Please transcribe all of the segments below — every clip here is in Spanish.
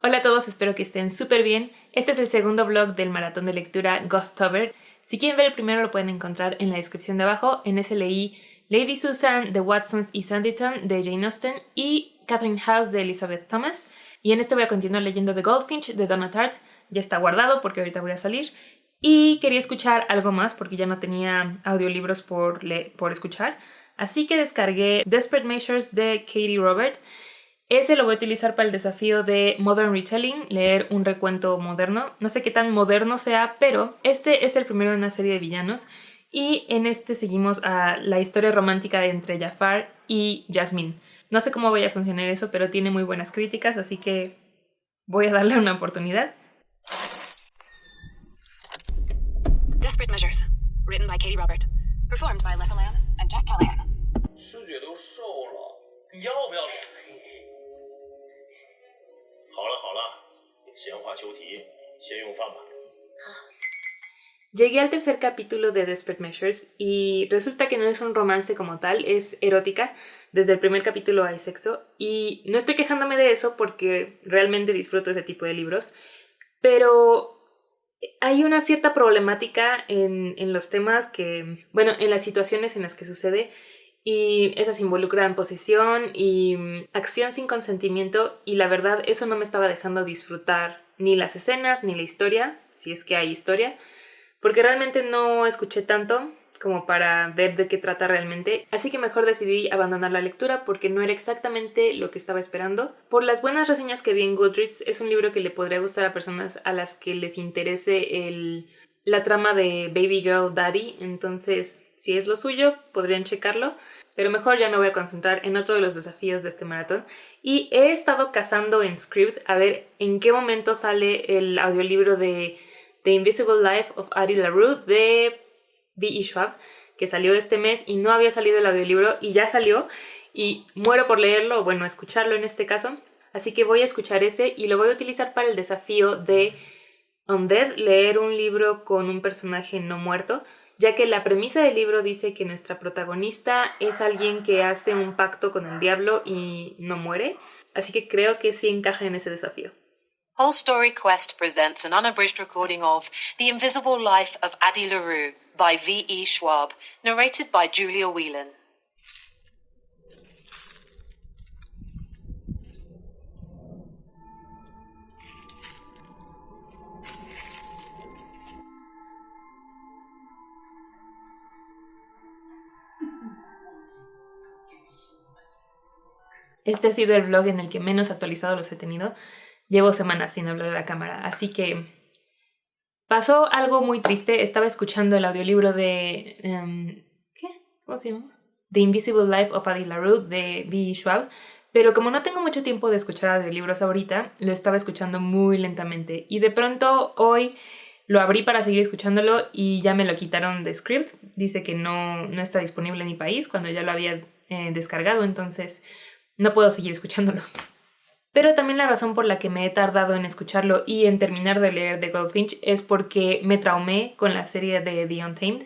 Hola a todos, espero que estén súper bien. Este es el segundo vlog del maratón de lectura Gothtober. Si quieren ver el primero lo pueden encontrar en la descripción de abajo. En ese leí Lady Susan de Watsons y Sanditon de Jane Austen y Catherine House de Elizabeth Thomas. Y en este voy a continuar leyendo The Goldfinch de Donna Tartt. Ya está guardado porque ahorita voy a salir. Y quería escuchar algo más porque ya no tenía audiolibros por escuchar. Así que descargué Desperate Measures de Katie Robert. Ese lo voy a utilizar para el desafío de Modern Retelling, leer un recuento moderno. No sé qué tan moderno sea, pero este es el primero de una serie de villanos. Y en este seguimos a la historia romántica entre Jafar y Jasmine. No sé cómo vaya a funcionar eso, pero tiene muy buenas críticas, así que voy a darle una oportunidad. Desperate Measures, written by Katie Robert, performed by Lessa Lamb and Jack Callahan. 师姐都瘦了，你要不要减肥？好了好了，闲话休题，先用饭吧。 Llegué al tercer capítulo de Desperate Measures y resulta que no es un romance como tal, es erótica. Desde el primer capítulo hay sexo y no estoy quejándome de eso porque realmente disfruto ese tipo de libros, pero hay una cierta problemática en los temas en las situaciones en las que sucede, y esas involucran posesión y acción sin consentimiento, y la verdad eso no me estaba dejando disfrutar ni las escenas ni la historia, si es que hay historia, porque realmente no escuché tanto como para ver de qué trata realmente, así que mejor decidí abandonar la lectura porque no era exactamente lo que estaba esperando. Por las buenas reseñas que vi en Goodreads, es un libro que le podría gustar a personas a las que les interese la trama de Baby Girl Daddy, entonces si es lo suyo podrían checarlo, pero mejor ya me voy a concentrar en otro de los desafíos de este maratón. Y he estado cazando en Scribd a ver en qué momento sale el audiolibro de The Invisible Life of Addie LaRue de B.E. Schwab, que salió este mes y no había salido el audiolibro y ya salió y muero por leerlo, bueno, escucharlo en este caso. Así que voy a escuchar ese y lo voy a utilizar para el desafío de Undead, leer un libro con un personaje no muerto, ya que la premisa del libro dice que nuestra protagonista es alguien que hace un pacto con el diablo y no muere, así que creo que sí encaja en ese desafío. Whole Story Quest presents an unabridged recording of The Invisible Life of Addie LaRue by V.E. Schwab, narrated by Julia Whelan. Este ha sido el vlog en el que menos actualizados los he tenido. Llevo semanas sin hablar a la cámara, así que pasó algo muy triste. Estaba escuchando el audiolibro de... ¿qué? ¿Cómo se llama? The Invisible Life of Addie LaRue de B.E. Schwab, pero como no tengo mucho tiempo de escuchar audiolibros ahorita, lo estaba escuchando muy lentamente. Y de pronto hoy lo abrí para seguir escuchándolo y ya me lo quitaron de Scribd. Dice que no está disponible en mi país cuando ya lo había descargado, entonces no puedo seguir escuchándolo. Pero también la razón por la que me he tardado en escucharlo y en terminar de leer The Goldfinch es porque me traumé con la serie de The Untamed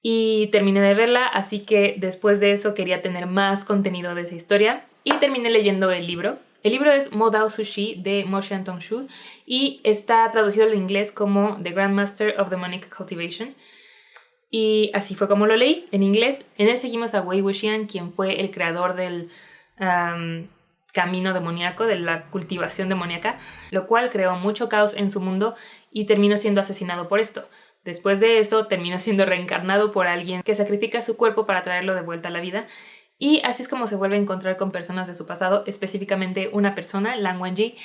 y terminé de verla, así que después de eso quería tener más contenido de esa historia y terminé leyendo el libro. El libro es Mo Dao Sushi de Mo Xiantong-shu y está traducido al inglés como The Grandmaster of Demonic Cultivation. Y así fue como lo leí en inglés. En él seguimos a Wei Wuxian, quien fue el creador del camino demoníaco, de la cultivación demoníaca, lo cual creó mucho caos en su mundo y terminó siendo asesinado por esto. Después de eso terminó siendo reencarnado por alguien que sacrifica su cuerpo para traerlo de vuelta a la vida, y así es como se vuelve a encontrar con personas de su pasado, específicamente una persona, Lan Wangji,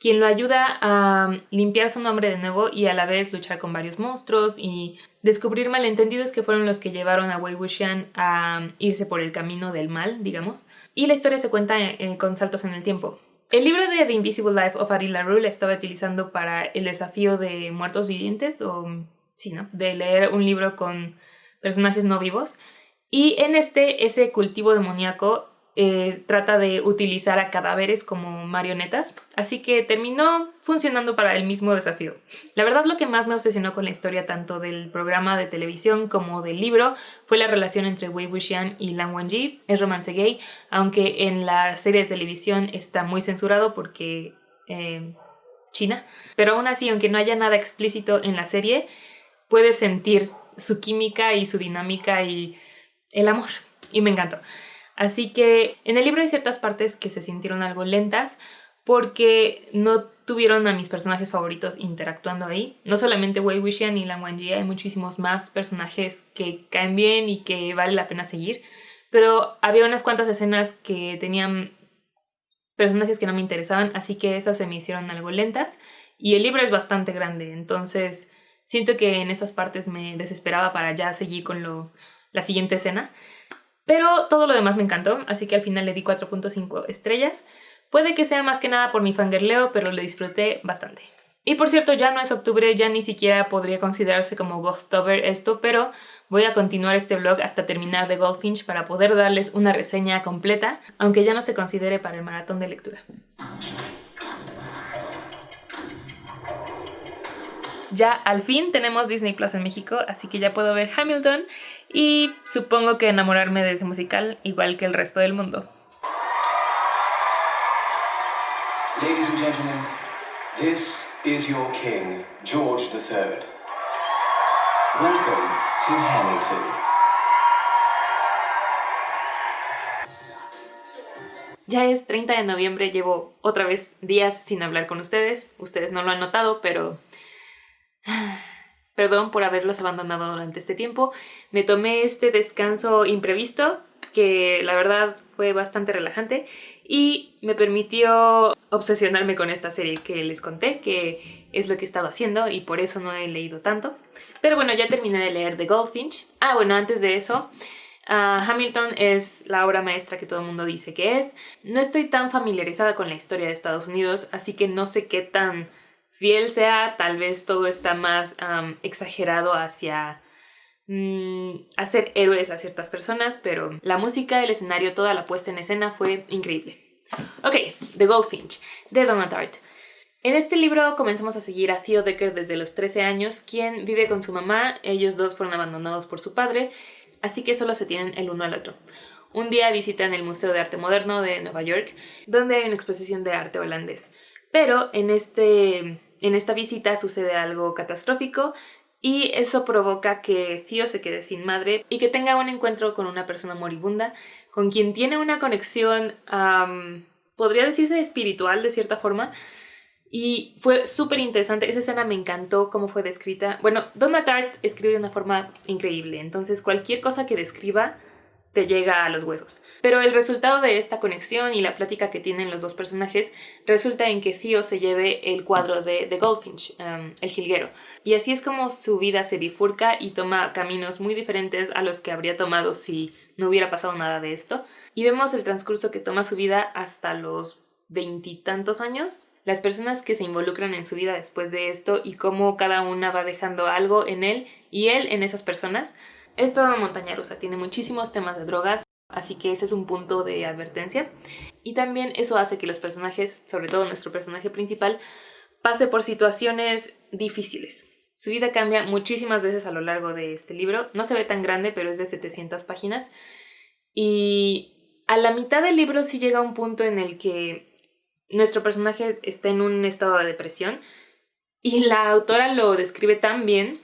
quien lo ayuda a limpiar su nombre de nuevo y a la vez luchar con varios monstruos y descubrir malentendidos que fueron los que llevaron a Wei Wuxian a irse por el camino del mal, digamos. Y la historia se cuenta con saltos en el tiempo. El libro de The Invisible Life of Addie LaRue la estaba utilizando para el desafío de muertos vivientes, de leer un libro con personajes no vivos. Y en ese cultivo demoníaco trata de utilizar a cadáveres como marionetas, así que terminó funcionando para el mismo desafío. La verdad, lo que más me obsesionó con la historia tanto del programa de televisión como del libro fue la relación entre Wei Wuxian y Lan Wangji. Es romance gay, aunque en la serie de televisión está muy censurado porque china, pero aún así, aunque no haya nada explícito en la serie, puedes sentir su química y su dinámica y el amor, y me encantó. Así que en el libro hay ciertas partes que se sintieron algo lentas porque no tuvieron a mis personajes favoritos interactuando ahí. No solamente Wei Wuxian y Lan Wangji, hay muchísimos más personajes que caen bien y que vale la pena seguir, pero había unas cuantas escenas que tenían personajes que no me interesaban, así que esas se me hicieron algo lentas, y el libro es bastante grande, entonces siento que en esas partes me desesperaba para ya seguir con la siguiente escena, pero todo lo demás me encantó, así que al final le di 4.5 estrellas. Puede que sea más que nada por mi fangirleo, pero lo disfruté bastante. Y por cierto, ya no es octubre, ya ni siquiera podría considerarse como Gothtober esto, pero voy a continuar este vlog hasta terminar The Goldfinch para poder darles una reseña completa, aunque ya no se considere para el maratón de lectura. Ya al fin tenemos Disney Plus en México, así que ya puedo ver Hamilton y supongo que enamorarme de ese musical igual que el resto del mundo. Ladies and gentlemen, this is your king, George III. Welcome to Hamilton. Ya es 30 de noviembre, llevo otra vez días sin hablar con ustedes. Ustedes no lo han notado, pero perdón por haberlos abandonado durante este tiempo. Me tomé este descanso imprevisto, que la verdad fue bastante relajante y me permitió obsesionarme con esta serie que les conté, que es lo que he estado haciendo y por eso no he leído tanto. Pero bueno, ya terminé de leer The Goldfinch. Bueno, antes de eso, Hamilton es la obra maestra que todo el mundo dice que es. No estoy tan familiarizada con la historia de Estados Unidos, así que no sé qué tan fiel sea. Tal vez todo está más exagerado hacia hacer héroes a ciertas personas, pero la música, el escenario, toda la puesta en escena fue increíble. Ok, The Goldfinch, de Donna Tartt. En este libro comenzamos a seguir a Theo Decker desde los 13 años, quien vive con su mamá. Ellos dos fueron abandonados por su padre, así que solo se tienen el uno al otro. Un día visitan el Museo de Arte Moderno de Nueva York, donde hay una exposición de arte holandés. Pero en esta visita sucede algo catastrófico y eso provoca que Theo se quede sin madre y que tenga un encuentro con una persona moribunda con quien tiene una conexión, podría decirse espiritual de cierta forma. Y fue súper interesante, esa escena me encantó cómo fue descrita. Bueno, Donna Tartt escribe de una forma increíble, entonces cualquier cosa que describa te llega a los huesos. Pero el resultado de esta conexión y la plática que tienen los dos personajes resulta en que Theo se lleve el cuadro de The Goldfinch, el jilguero. Y así es como su vida se bifurca y toma caminos muy diferentes a los que habría tomado si no hubiera pasado nada de esto. Y vemos el transcurso que toma su vida hasta los 20 y tantos años. Las personas que se involucran en su vida después de esto y cómo cada una va dejando algo en él y él en esas personas. Es toda una montaña rusa, tiene muchísimos temas de drogas, así que ese es un punto de advertencia. Y también eso hace que los personajes, sobre todo nuestro personaje principal, pase por situaciones difíciles. Su vida cambia muchísimas veces a lo largo de este libro. No se ve tan grande, pero es de 700 páginas. Y a la mitad del libro sí llega un punto en el que nuestro personaje está en un estado de depresión y la autora lo describe tan bien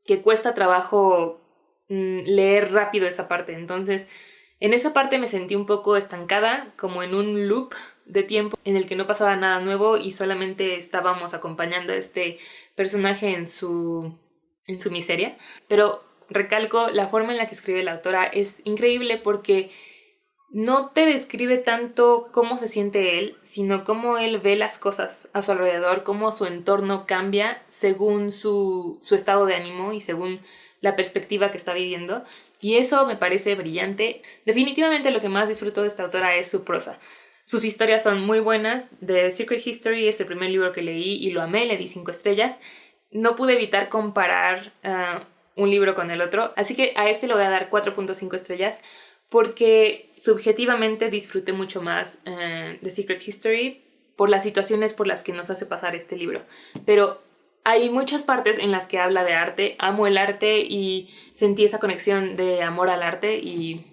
que cuesta trabajo leer rápido esa parte. Entonces, en esa parte me sentí un poco estancada, como en un loop de tiempo en el que no pasaba nada nuevo y solamente estábamos acompañando a este personaje en su miseria. Pero recalco, la forma en la que escribe la autora es increíble porque no te describe tanto cómo se siente él, sino cómo él ve las cosas a su alrededor, cómo su entorno cambia según su estado de ánimo y según la perspectiva que está viviendo. Y eso me parece brillante. Definitivamente lo que más disfruto de esta autora es su prosa. Sus historias son muy buenas. The Secret History es el primer libro que leí y lo amé, le di 5 estrellas. No pude evitar comparar un libro con el otro, así que a este le voy a dar 4.5 estrellas porque subjetivamente disfruté mucho más The Secret History por las situaciones por las que nos hace pasar este libro. Pero hay muchas partes en las que habla de arte. Amo el arte y sentí esa conexión de amor al arte y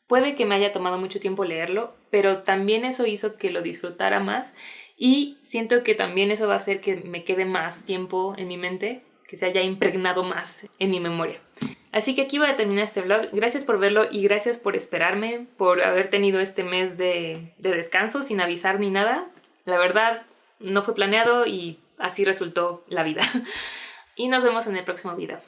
puede que me haya tomado mucho tiempo leerlo, pero también eso hizo que lo disfrutara más y siento que también eso va a hacer que me quede más tiempo en mi mente, que se haya impregnado más en mi memoria. Así que aquí voy a terminar este vlog. Gracias por verlo y gracias por esperarme, por haber tenido este mes de descanso sin avisar ni nada. La verdad, no fue planeado y así resultó la vida. Y nos vemos en el próximo video.